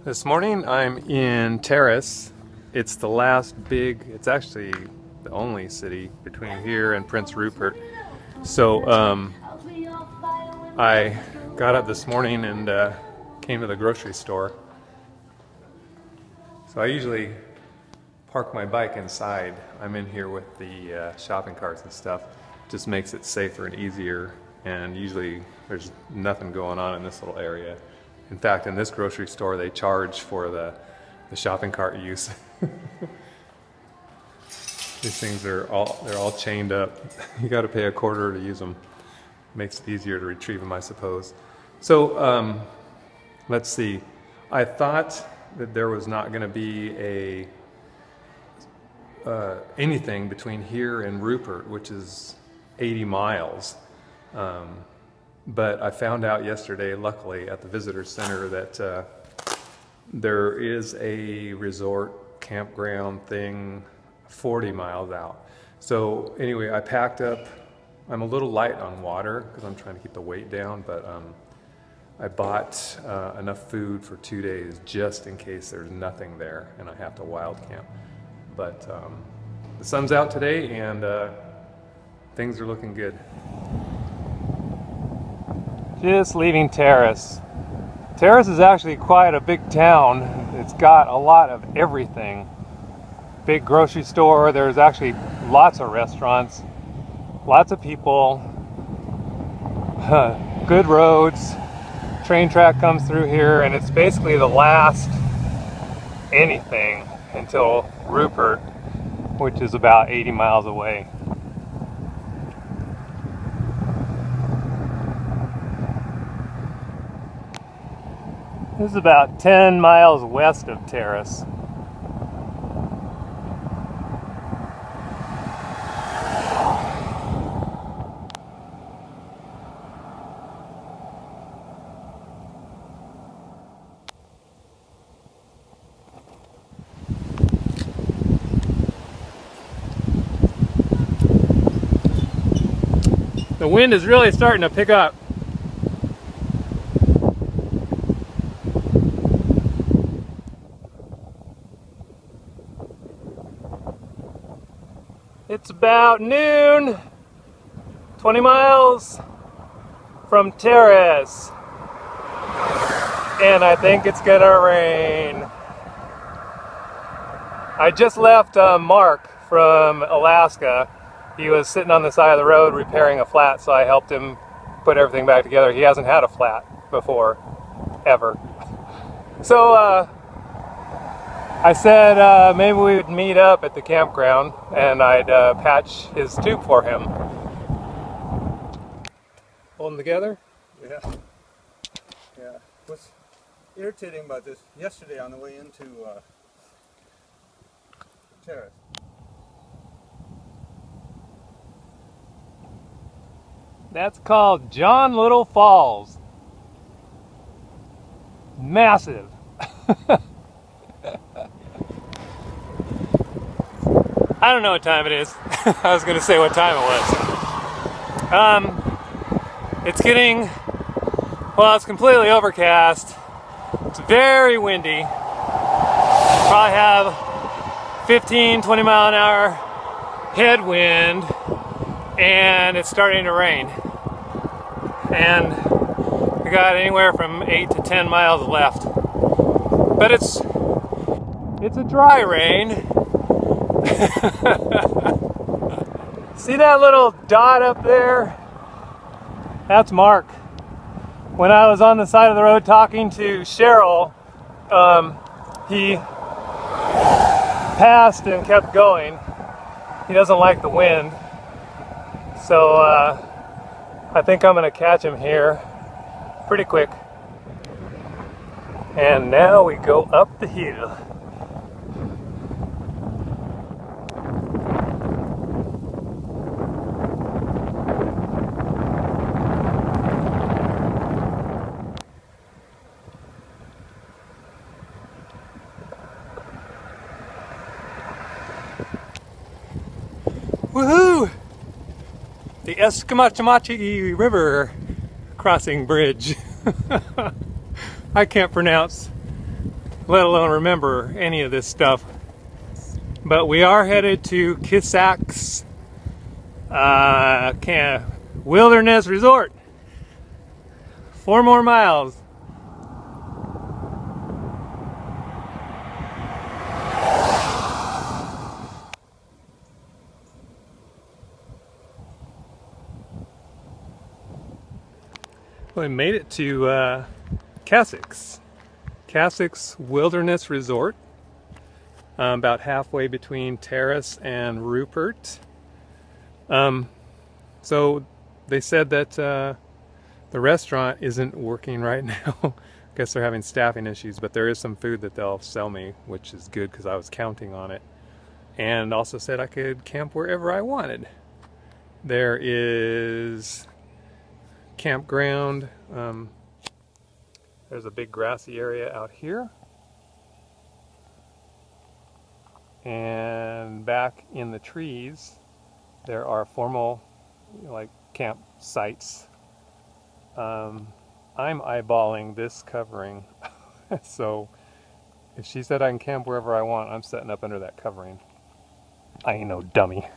This morning I'm in Terrace. It's the last it's actually the only city between here and Prince Rupert. So I got up this morning and came to the grocery store. So I usually park my bike inside. I'm in here with the shopping carts and stuff. Just makes it safer and easier, and usually there's nothing going on in this little area. In fact, in this grocery store, they charge for the shopping cart use. These things they're all chained up. You got to pay $0.25 to use them. Makes it easier to retrieve them, I suppose. So let's see. I thought that there was not going to be anything between here and Rupert, which is 80 miles. But I found out yesterday, luckily, at the visitor center that there is a resort campground thing 40 miles out. So anyway, I packed up. I'm a little light on water because I'm trying to keep the weight down, but I bought enough food for 2 days just in case there's nothing there and I have to wild camp. But the sun's out today and things are looking good. Just leaving Terrace. Terrace is actually quite a big town. It's got a lot of everything. Big grocery store, there's actually lots of restaurants, lots of people, good roads, train track comes through here, and it's basically the last anything until Rupert, which is about 80 miles away. This is about 10 miles west of Terrace. The wind is really starting to pick up. It's about noon, 20 miles from Terrace, and I think it's gonna rain. I just left Mark from Alaska. He was sitting on the side of the road repairing a flat, so I helped him put everything back together. He hasn't had a flat before, ever. So I said maybe we would meet up at the campground and I'd patch his tube for him. Hold them together? Yeah. Yeah. What's irritating about this, yesterday on the way into Terrace. That's called John Little Falls. Massive. I don't know what time it is. I was going to say what time it was. It's getting, well, it's completely overcast. It's very windy. Probably have 15, 20 mile an hour headwind, and it's starting to rain. And we got anywhere from 8 to 10 miles left. But it's a dry rain. See that little dot up there? That's Mark. When I was on the side of the road talking to Cheryl, he passed and kept going. He doesn't like the wind. So I think I'm going to catch him here pretty quick. And now we go up the hill. Woohoo! The Escamachamachi River crossing bridge. I can't pronounce let alone remember any of this stuff. But we are headed to Kasiks Wilderness Resort. 4 more miles. We made it to Kasiks Wilderness Resort, about halfway between Terrace and Rupert. So they said that the restaurant isn't working right now. I guess they're having staffing issues, but there is some food that they'll sell me, which is good because I was counting on it. And also said I could camp wherever I wanted. There is campground. There's a big grassy area out here. And back in the trees, there are formal, like, campsites. I'm eyeballing this covering. So if she said I can camp wherever I want, I'm setting up under that covering. I ain't no dummy.